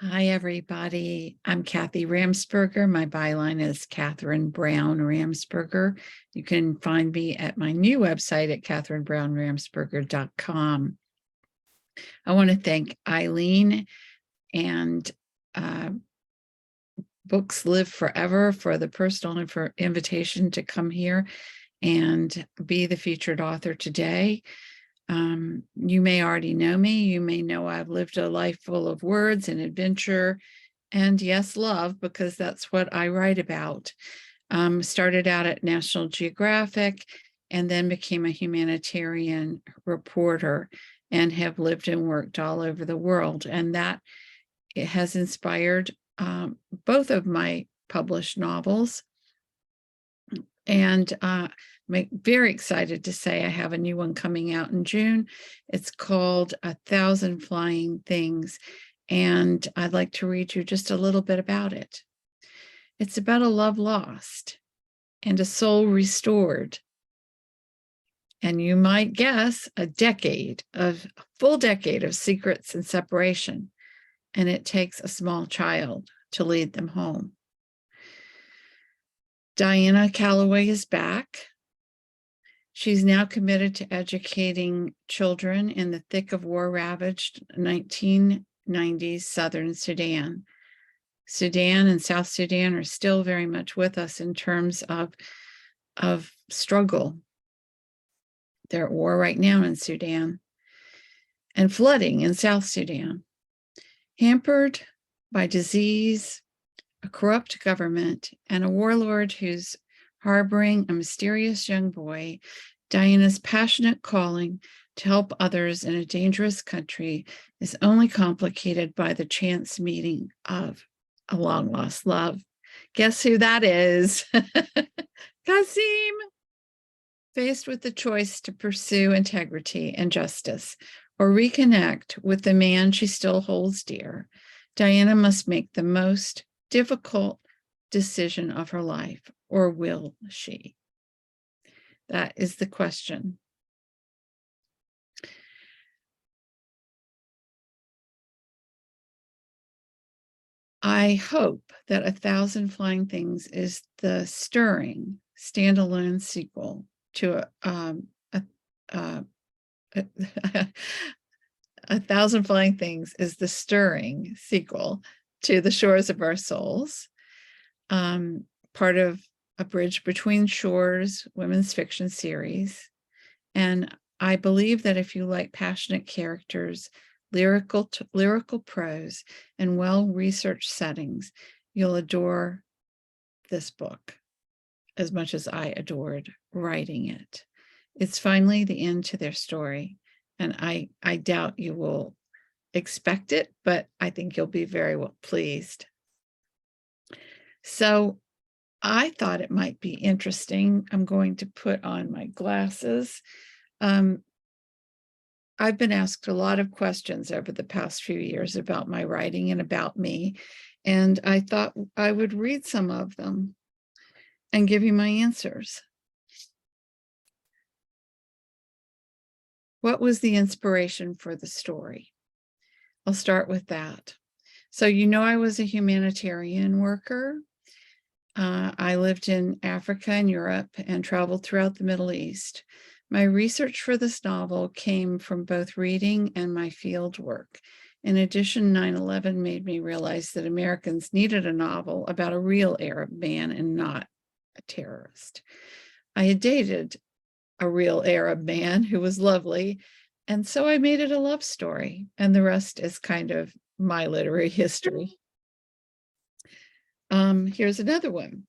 Hi, everybody. I'm Kathy Ramsperger. My byline is Catherine Brown Ramsperger. You can find me at my new website at catherinebrownramsperger.com. I want to thank Eileen and Books Live Forever for the personal invitation to come here and be the featured author today. You may already know me. You may know I've lived a life full of words and adventure and, yes, love, because that's what I write about. Started out at National Geographic and then became a humanitarian reporter and have lived and worked all over the world. And that it has inspired both of my published novels. And I'm very excited to say I have a new one coming out in June. It's called 1,000 Flying Things, and I'd like to read you just a little bit about it. It's about a love lost and a soul restored. And you might guess a full decade of secrets and separation. And it takes a small child to lead them home. Diana Calloway is back. She's now committed to educating children in the thick of war-ravaged 1990s southern Sudan. Sudan and South Sudan are still very much with us in terms of struggle. They're at war right now in Sudan and flooding in South Sudan. Hampered by disease, a corrupt government, and a warlord who's harboring a mysterious young boy, Diana's passionate calling to help others in a dangerous country is only complicated by the chance meeting of a long-lost love. Guess who that is? Kasim. Faced with the choice to pursue integrity and justice or reconnect with the man she still holds dear, Diana must make the most difficult decision of her life, or will she? That is the question. I hope that 1,000 Flying Things is the stirring standalone sequel to a 1,000 Flying Things is the stirring sequel to The Shores of Our Souls, part of A Bridge Between Shores women's fiction series. And I believe that if you like passionate characters, lyrical prose, and well-researched settings, you'll adore this book as much as I adored writing it. It's finally the end to their story, and I doubt you will expect it, but I think you'll be very well pleased. So I thought it might be interesting. I'm going to put on my glasses. I've been asked a lot of questions over the past few years about my writing and about me, and I thought I would read some of them and give you my answers. What was the inspiration for the story? I'll start with that. So I was a humanitarian worker. I lived in Africa and Europe and traveled throughout the Middle East. My research for this novel came from both reading and my field work. In addition, 9/11 made me realize that Americans needed a novel about a real Arab man and not a terrorist. I had dated a real Arab man who was lovely, and so I made it a love story, and the rest is kind of my literary history. Here's another one.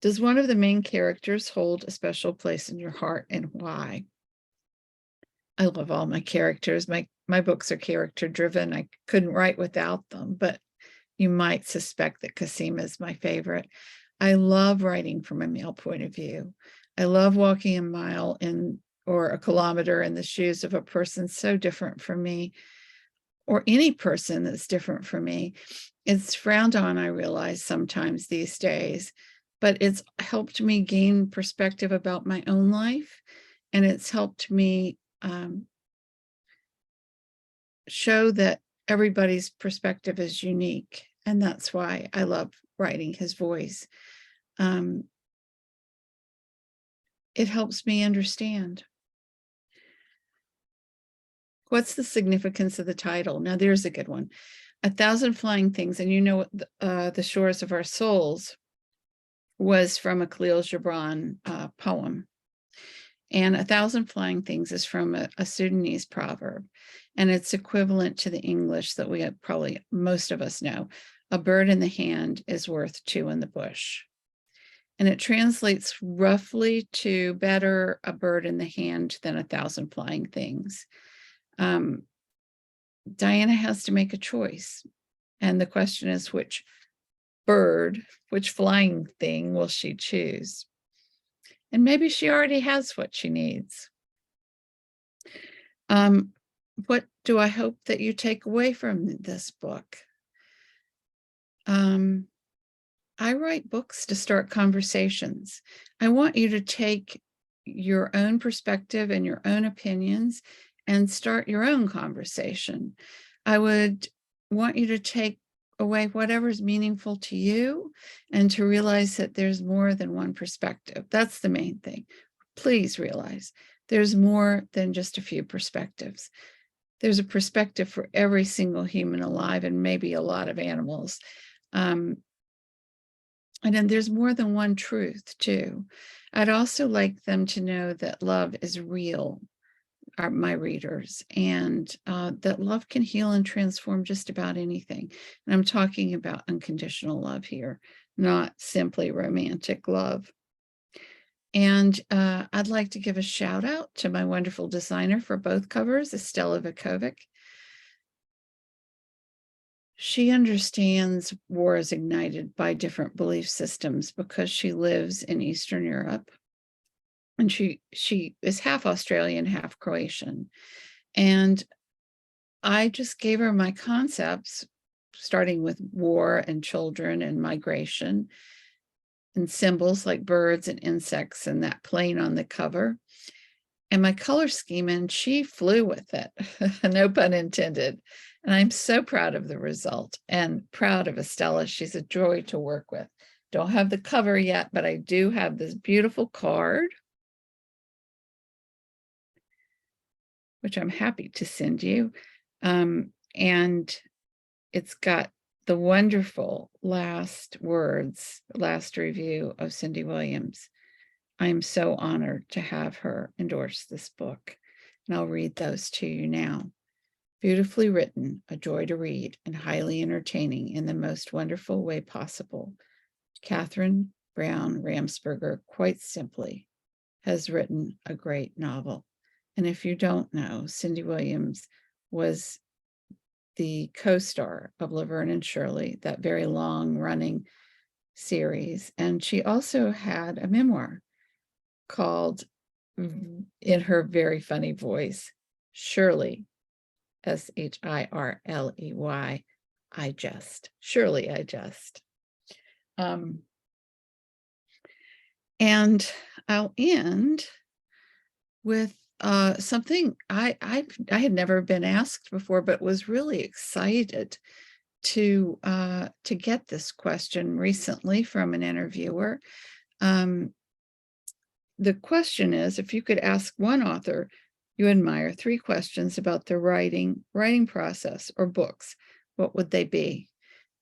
Does one of the main characters hold a special place in your heart, and why? I love all my characters. My books are character driven. I couldn't write without them, but you might suspect that Kasim is my favorite. I love writing from a male point of view. I love walking a mile or a kilometer in the shoes of a person so different from me, or any person that's different from me. It's frowned on, I realize, sometimes these days, but it's helped me gain perspective about my own life, and it's helped me show that everybody's perspective is unique, and that's why I love writing his voice. It helps me understand. What's the significance of the title? Now, there's a good one. 1,000 Flying Things, and you know what the Shores of Our Souls was from a Khalil Gibran poem. And 1,000 Flying Things is from a Sudanese proverb, and it's equivalent to the English that we probably most of us know. A bird in the hand is worth two in the bush. And it translates roughly to better a bird in the hand than 1,000 flying things. Diana has to make a choice. And the question is, which bird, which flying thing will she choose? And maybe she already has what she needs. What do I hope that you take away from this book? I write books to start conversations. I want you to take your own perspective and your own opinions and start your own conversation. I would want you to take away whatever's meaningful to you and to realize that there's more than one perspective. That's the main thing. Please realize there's more than just a few perspectives. There's a perspective for every single human alive, and maybe a lot of animals. And then there's more than one truth too. I'd also like them to know that love is real, my readers, and that love can heal and transform just about anything. And I'm talking about unconditional love here, not simply romantic love. And I'd like to give a shout out to my wonderful designer for both covers, Estella Vukovic. She understands wars ignited by different belief systems because she lives in Eastern Europe. And she is half Australian, half Croatian. And I just gave her my concepts, starting with war and children and migration and symbols like birds and insects and that plane on the cover, and my color scheme, and she flew with it, no pun intended. And I'm so proud of the result and proud of Estella. She's a joy to work with. Don't have the cover yet, but I do have this beautiful card, which I'm happy to send you. And it's got the wonderful last words, last review of Cindy Williams. I'm so honored to have her endorse this book, and I'll read those to you now. Beautifully written, a joy to read, and highly entertaining in the most wonderful way possible. Catherine Brown Ramsperger, quite simply, has written a great novel. And if you don't know, Cindy Williams was the co-star of Laverne and Shirley, that very long-running series. And she also had a memoir called, in her very funny voice, Shirley, Shirley, I Just. Surely I Just. And I'll end with something I had never been asked before, but was really excited to get this question recently from an interviewer. The question is, if you could ask one author you admire 3 questions about their writing process or books, what would they be?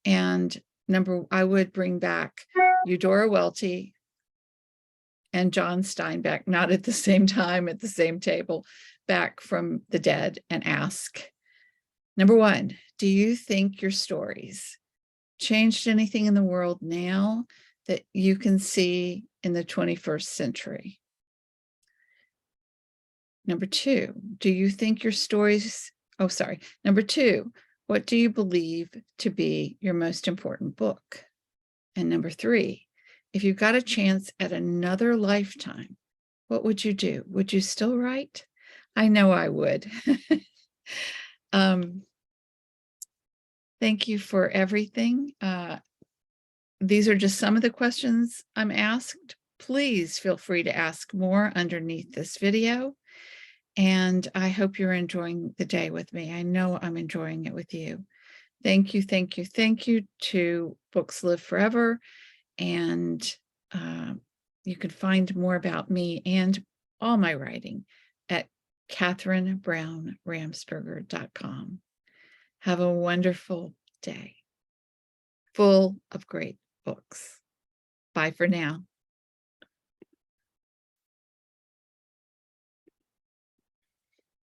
And I would bring back Eudora Welty and John Steinbeck, not at the same time, at the same table, back from the dead, and ask, number 1, do you think your stories changed anything in the world now that you can see in the 21st century? Number 2, do you think your stories, number 2, what do you believe to be your most important book? And number 3, if you got a chance at another lifetime, what would you do? Would you still write? I know I would. Thank you for everything. These are just some of the questions I'm asked. Please feel free to ask more underneath this video. And I hope you're enjoying the day with me. I know I'm enjoying it with you. Thank you, thank you, thank you to Books Live Forever. And you can find more about me and all my writing at KatherineBrownRamsperger.com. Have a wonderful day full of great books. Bye for now.